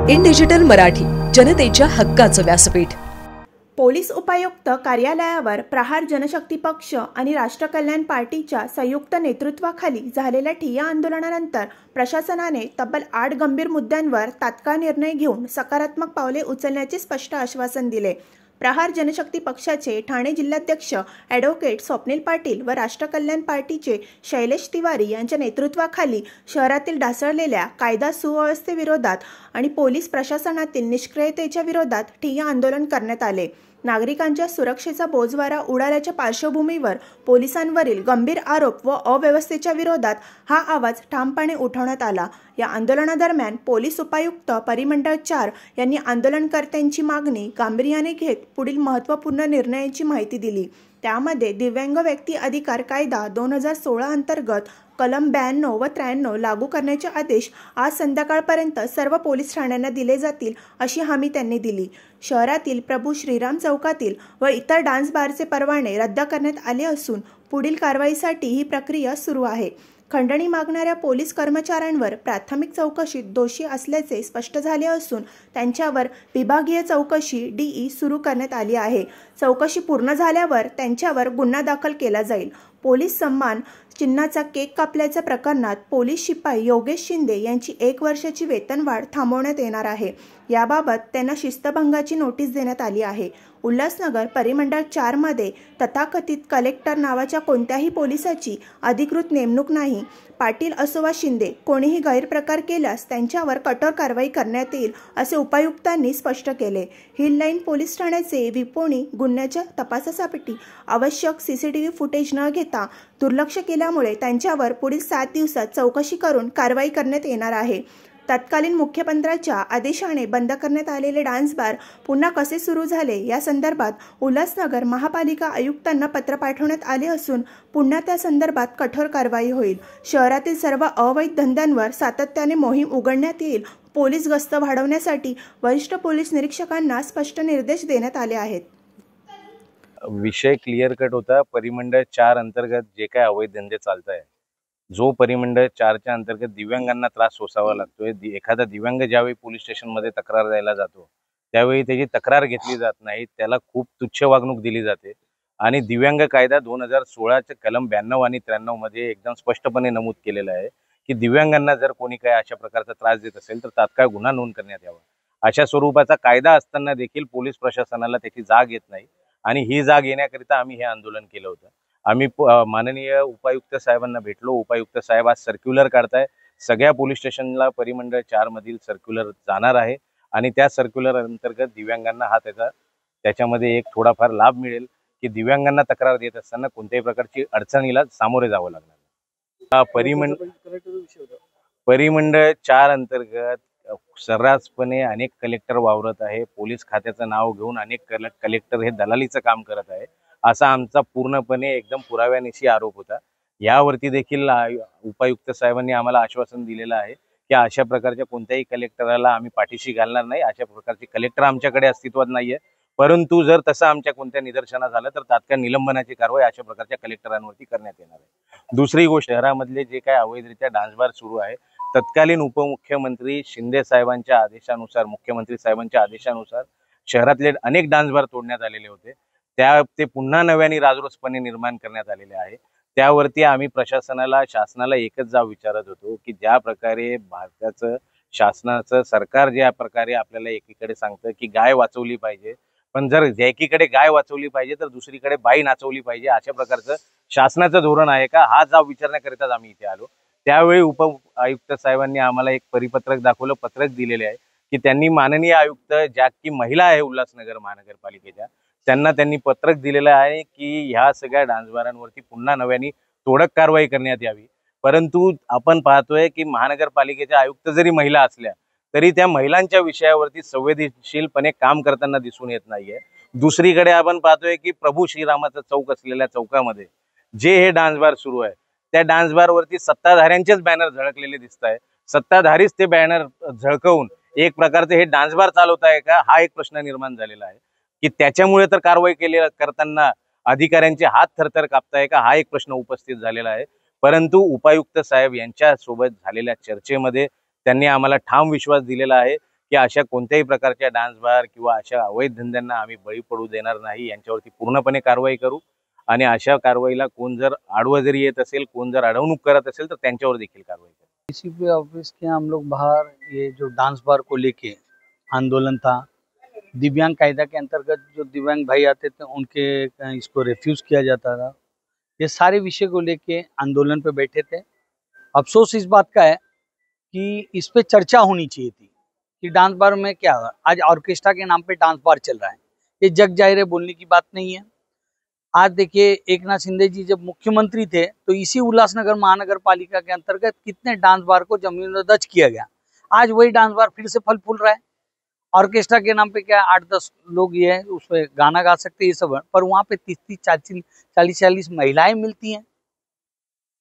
In digital Marathi, जनतेच्या हक्काचं व्यासपीठ। पोलीस उपायुक्त कार्यालयावर प्रहार जनशक्ती पक्ष आणि राष्ट्र कल्याण पार्टीच्या संयुक्त नेतृत्वाखाली झालेल्या ठिय्या आंदोलनानंतर प्रशासनाने तब्बल 8 गंभीर मुद्द्यांवर तात्काळ निर्णय घेऊन सकारात्मक पावले उचलण्याचे स्पष्ट आश्वासन दिले। प्रहार जनशक्ती पक्षाचे ठाणे जिल्हाध्यक्ष ॲडव्होकेट स्वप्नील पाटील व राष्ट्र कल्याण पार्टीचे शैलेश तिवारी यांच्या नेतृत्वाखाली शहरातील ढासळलेल्या कायदा सुव्यवस्थेविरोधात आणि पोलीस प्रशासनातील निष्क्रियतेच्या विरोधात ठिय्या आंदोलन करण्यात आले। नागरिकांच्या सुरक्षेचा बोजवारा उडाल्याच्या पार्श्वभूमीवर पोलिसांवरील गंभीर आरोप व अव्यवस्थेच्या विरोधात हा आवाज ठामपणे उठवण्यात आला। या आंदोलनादरम्यान पोलीस उपायुक्त परिमंडळ 4 यांनी आंदोलनकर्त्यांची मागणी गांभीर्याने घेत पुढील महत्त्वपूर्ण निर्णयाची माहिती दिली। त्यामध्ये दिव्यांग व्यक्ती अधिकार कायदा 2016 अंतर्गत कलम 92 व 93 लागू करण्याचे आदेश आज संध्याकाळपर्यंत सर्व पोलीस ठाण्यांना दिले जातील अशी हमी त्यांनी दिली। शहरातील प्रभू श्रीराम चौकातील व इतर डान्स बारचे परवाने रद्द करण्यात आले असून पुढील कारवाईसाठी ही प्रक्रिया सुरू आहे। खंडणी मागणाऱ्या पोलीस कर्मचाऱ्यांवर प्राथमिक चौकशीत दोषी असल्याचे स्पष्ट झाले असून त्यांच्यावर विभागीय चौकशी DE सुरू करण्यात आली आहे। चौकशी पूर्ण झाल्यावर त्यांच्यावर गुन्हा दाखल केला जाईल। पोलीस सन्मान चिन्हाचा केक कापल्याच्या प्रकरणात पोलीस शिपाई योगेश शिंदे यांची 1 वर्षाची वेतनवाढ थांबवण्यात येणार आहे। याबाबत त्यांना शिस्तभंगाची नोटीस देण्यात आली आहे। उल्हासनगर परिमंडळ 4 मध्ये तथाकथित कलेक्टर नावाच्या कोणत्याही पोलिसाची अधिकृत नेमणूक नाही। पाटील असो वा शिंदे कोणीही गैरप्रकार केल्यास त्यांच्यावर कठोर कारवाई करण्यात येईल असे उपायुक्तांनी स्पष्ट केले। हिल लाईन पोलीस ठाण्याचे विपोणी गुन्ह्याच्या तपासासाठी आवश्यक CCTV फुटेज न घेता दुर्लक्ष केल्यामुळे त्यांच्यावर पुढील 7 दिवसात चौकशी करून कारवाई करण्यात येणार आहे। तत्कालीन मुख्यमंत्र्यांच्या आदेशाने बंद करण्यात आलेले डान्स बार पुन्हा कसे सुरू झाले या संदर्भात उल्हासनगर महापालिका आयुक्तांना पत्र पाठवण्यात आले असून पुन्हा त्या संदर्भात कठोर कारवाई होईल। शहरातील सर्व अवैध धंद्यांवर सातत्याने मोहीम उघडण्यात येईल। पोलीस गस्त वाढवण्यासाठी वरिष्ठ पोलीस निरीक्षकांना स्पष्ट निर्देश देण्यात आले आहेत। विषय क्लिअर कट होता। परिमंडळ 4 अंतर्गत जे काय अवैध धंदे चालत आहे, जो परिमंडळ 4च्या अंतर्गत दिव्यांगांना त्रास सोसावा लागतोय, एखादा दिव्यांग ज्यावेळी पोलीस स्टेशनमध्ये तक्रार द्यायला जातो त्यावेळी त्याची तक्रार घेतली जात नाही, त्याला खूप तुच्छ वागणूक दिली जाते। आणि दिव्यांग कायदा 2016च्या कलम 92 आणि 93 मध्ये एकदम स्पष्टपणे नमूद केलेलं आहे की दिव्यांगांना जर कोणी काही अशा प्रकारचा त्रास देत असेल तर तात्काळ गुन्हा नोंद करण्यात यावा। अशा स्वरूपाचा कायदा असताना देखील पोलीस प्रशासनाला त्याची जाग येत नाही आणि ही जाग येण्याकरिता आम्ही हे आंदोलन केलं होतं। आम्ही माननीय उपायुक्त साहेबांना भेटलो। उपायुक्त साहेब आज सर्क्युलर काढताय। सगळ्या पोलीस स्टेशनला परिमंडळ 4 मधील सर्क्युलर जाणार आहे आणि त्या सर्क्युलर अंतर्गत दिव्यांगांना हा त्याच्यामध्ये एक थोडाफार लाभ मिळेल की दिव्यांगांना तक्रार देत असताना कोणत्याही प्रकारची अडचणीला सामोरे जावं लागणार। परिमंडळ 4 अंतर्गत सर्रासपणे अनेक कलेक्टर वावरत आहे। पोलीस खात्याचं नाव घेऊन अनेक कलेक्टर हे दलालीचं काम करत आहे असा आमचा पूर्णपणे एकदम पुराव्यानिशी आरोप होता। यावरती देखील उपायुक्त साहेबांनी आम्हाला आश्वासन दिलेलं आहे की अशा प्रकारच्या कोणत्याही कलेक्टरला आम्ही पाठीशी घालणार नाही। अशा प्रकारचे कलेक्टर आमच्याकडे अस्तित्वात नाहीये, परंतु जर तसं आमच्या कोणत्या निदर्शनास आलं तर तात्काळ निलंबनाची कारवाई अशा प्रकारच्या कलेक्टरांवरती करण्यात येणार आहे। दुसरी गोष्ट, शहरामधले जे काय अवैधरित्या डान्स बार सुरू आहे, तत्कालीन उपमुख्यमंत्री शिंदे साहेबांच्या आदेशानुसार, मुख्यमंत्री साहेबांच्या आदेशानुसार शहरातले अनेक डान्स बार तोडण्यात आलेले होते। ते पुन्हा नव्याने राजरोसपणे निर्माण करण्यात आलेले आहे। त्यावरती आम्ही प्रशासनाला, शासनाला एकच विचारत होतो की ज्या प्रकारे भारताचं शासनाचं सरकार ज्या प्रकारे आपल्याला एकीकडे सांगतं की गाय वाचवली पाहिजे, पण जर एकीकडे गाय वाचवली पाहिजे तर दुसरीकडे बाई नाचवली पाहिजे, अशा प्रकारचं शासनाचं धोरण आहे का, हा विचारण्याकरिताच आम्ही इथे आलो। त्यावेळी आयुक्त साहेबांनी आम्हाला एक परिपत्रक दाखवलं, पत्रक दिलेले आहे की त्यांनी माननीय आयुक्त ज्या की महिला आहे उल्हासनगर महानगरपालिकेच्या, त्यांनी पत्रक दिलेलं आहे की ह्या सगळ्या डान्सबारांवरती पुन्हा नव्याने तोडक कारवाई करण्यात यावी। परंतु आपण पाहतोय की महानगरपालिकेच्या आयुक्त जरी महिला असल्या तरी त्या महिलांच्या विषयावरती संवेदनशीलपणे काम करताना दिसून येत नाहीये। दुसरीकडे आपण पाहतोय की प्रभू श्रीरामाचा चौक असलेल्या चौकामध्ये जे हे डान्स बार सुरू आहे त्या डान्स बार वरती सत्ताधाऱ्यांचेच बॅनर झळकलेले दिसत आहे। सत्ताधारीच ते बॅनर झळकवून एक प्रकारचे हे डान्स बार चालवताय का, हा एक प्रश्न निर्माण झालेला आहे की त्याच्यामुळे तर कारवाई करताना अधिकाऱ्यांचे हात थरथर कापताय का, हा एक प्रश्न उपस्थित झालेला आहे। परंतु उपायुक्त साहेब यांच्या सोबत झालेल्या चर्चेमध्ये त्यांनी आम्हाला ठाम विश्वास दिलेला आहे की अशा कोणत्याही प्रकारच्या डान्स बार किंवा अशा अवैध धंद्यांना आम्ही बळी पडू देणार नाही, यांच्यावरती पूर्णपणे कारवाई करू आणि अशा कारवाईला कोण जर आडवं जरी येत असेल, कोण जर अडवणूक करत असेल तर त्यांच्यावर देखील कारवाई करू। डीसीपी ऑफिस के हम लोग बाहर ये जो डांस बार को लेके आंदोलन था, दिव्यांग कायदा के अंतर्गत जो दिव्यांग भाई आते थे उनके इसको रिफ्यूज किया जाता था, ये सारे विषय को लेके आंदोलन पे बैठे थे। अफसोस इस बात का है कि इस पे चर्चा होनी चाहिए थी कि डांस बार में क्या है। आज ऑर्केस्ट्रा के नाम पे डांस बार चल रहा है, ये जग जाहिर है, बोलने की बात नहीं है। आज देखिए एकनाथ शिंदे जी जब मुख्यमंत्री थे तो इसी उल्लासनगर महानगर पालिका के अंतर्गत कितने डांस बार को जमींदोज किया गया। आज वही डांस बार फिर से फल फूल रहा है। ऑर्केस्ट्रा के नाम पे क्या 8-10 लोग ये है उसमें गाना गा सकते ये सब है, पर वहाँ पे 30-30, 40-40 महिलाएं मिलती हैं।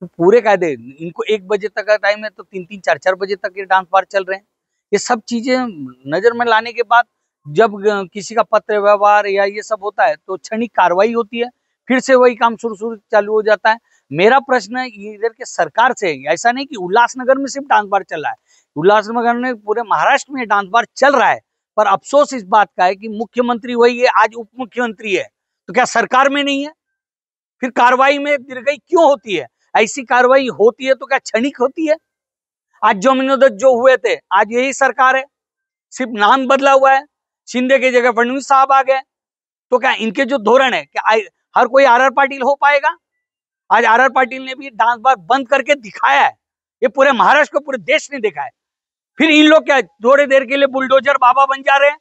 तो पूरे कायदे इनको 1 बजे तक का टाइम है तो 3-3, 4-4 बजे तक ये डांस बार चल रहे हैं। ये सब चीजें नजर में लाने के बाद जब किसी का पत्र व्यवहार या ये सब होता है तो क्षणिक कार्रवाई होती है, फिर से वही काम शुरू चालू हो जाता है। मेरा प्रश्न इधर के सरकार से, ऐसा नहीं कि उल्लासनगर में सिर्फ डांस बार चल रहा है, उल्लासनगर में पूरे महाराष्ट्र में डांस बार चल रहा है, पर अफसोस इस बात का है कि मुख्यमंत्री वही है, आज उप मुख्यमंत्री है, तो क्या सरकार में नहीं है? फिर कार्रवाई में दीर्घई क्यों होती है? ऐसी कार्रवाई होती है तो क्या क्षणिक होती है? आज जमींदोज जो हुए थे, आज यही सरकार है, सिर्फ नाम बदला हुआ है, शिंदे की जगह फडणवीस साहब आ गए, तो क्या इनके जो धोरण है क्या हर कोई आर पाटिल हो पाएगा? आज आर पाटिल ने भी डांस बार बंद करके दिखाया है, ये पूरे महाराष्ट्र को, पूरे देश ने देखा है। फिर इन लोग क्या थोड़ी देर के लिए बुलडोजर बाबा बन जा रहे हैं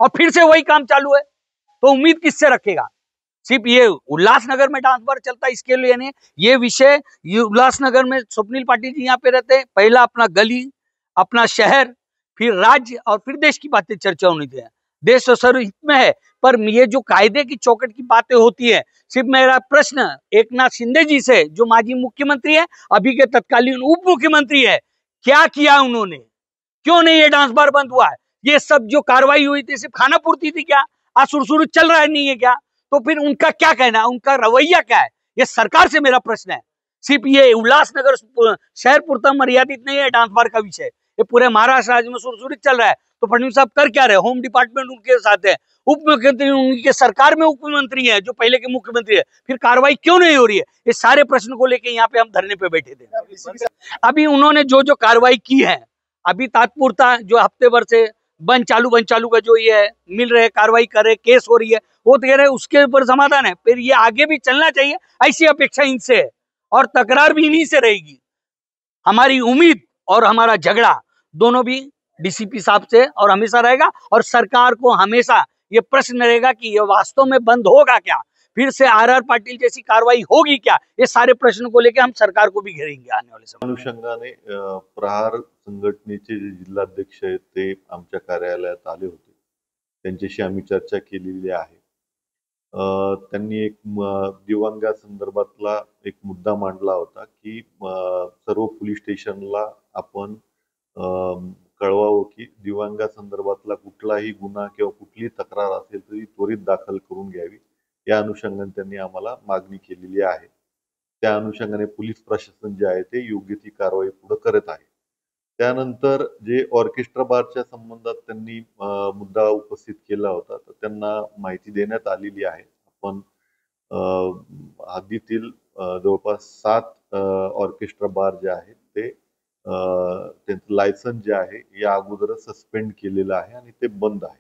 और फिर से वही काम चालू है, तो उम्मीद किससे रखेगा? सिर्फ ये उल्लासनगर में डांस बार चलता है इसके लिए नहीं, ये विषय उल्लासनगर में स्वप्निल पाटिल जी यहाँ पे रहते हैं, पहला अपना गली, अपना शहर, फिर राज्य और फिर देश की बातें चर्चा होनी चाहिए। देश तो सर्वहित में है, पर ये जो कायदे की चौकट की बातें होती है, सिर्फ मेरा प्रश्न एकनाथ शिंदे जी से, जो माजी मुख्यमंत्री है, अभी के तत्कालीन उप मुख्यमंत्री है, क्या किया उन्होंने? क्यों नहीं ये डांस बार बंद हुआ है? ये सब जो कार्रवाई हुई थी सिर्फ खाना पूर्ति थी क्या? आज सुरसुरु चल रहा है नहीं है क्या? तो फिर उनका क्या कहना है, उनका रवैया क्या है? ये सरकार से मेरा प्रश्न है। सिर्फ ये उल्लासनगर शहर पुरता मर्यादित नहीं है डांस बार का विषय, ये पूरे महाराष्ट्र राज्य में सुरसुरु चल रहा है। तो फडणवीस साहब कर क्या रहे? होम डिपार्टमेंट उनके साथ है, उप मुख्यमंत्री उनके सरकार में उप मंत्री है, जो पहले के मुख्यमंत्री है, फिर कार्रवाई क्यों नहीं हो रही है? ये सारे प्रश्न को लेकर यहाँ पे हम धरने पे बैठे थे। अभी उन्होंने जो जो कार्रवाई की है, अभी तात्पुरता जो हफ्ते भर से बंद चालू का जो ये है, मिल रहे कार्रवाई कर रहे, केस हो रही है, वो तो कह रहे उसके ऊपर समाधान है, फिर ये आगे भी चलना चाहिए, ऐसी अपेक्षा इनसे है और तकरार भी इन्हीं से रहेगी। हमारी उम्मीद और हमारा झगड़ा दोनों भी डीसीपी साहब से और हमेशा रहेगा, और सरकार को हमेशा ये प्रश्न रहेगा कि ये वास्तव में बंद होगा क्या, फिर से आर पाटिल जैसी कार्रवाई होगी क्या? ये सारे प्रश्न को लेकर हम सरकार को भी घेरेंगे आने वाले समय। अनुषंगाने प्रहार संघटनेचे जे जिल्हाध्यक्ष आहेत ते आमच्या कार्यालयात आले होते, त्यांच्याशी आम्ही चर्चा केलेली आहे। त्यांनी एक दिव्यांगासंदर्भातला एक मुद्दा मांडला होता की सर्व पोलीस स्टेशनला आपण कळवावं की दिव्यांगासंदर्भातला कुठलाही गुन्हा किंवा कुठलीही तक्रार असेल तरी त्वरित दाखल करून घ्यावी, या अनुषंगाने त्यांनी आम्हाला मागणी केलेली आहे। त्या अनुषंगाने पोलीस प्रशासन जे आहे ते योग्य ती कारवाई पुढे करत आहे। त्यानंतर जे ऑर्केस्ट्रा बारच्या संबंधात त्यांनी मुद्दा उपस्थित केला होता, तर त्यांना माहिती देण्यात आलेली आहे। आपण हद्दीतील जवळपास 7 ऑर्केस्ट्रा बार जे आहेत ते त्यांचं लायसन्स जे आहे या अगोदर सस्पेंड केलेलं आहे आणि ते बंद आहे।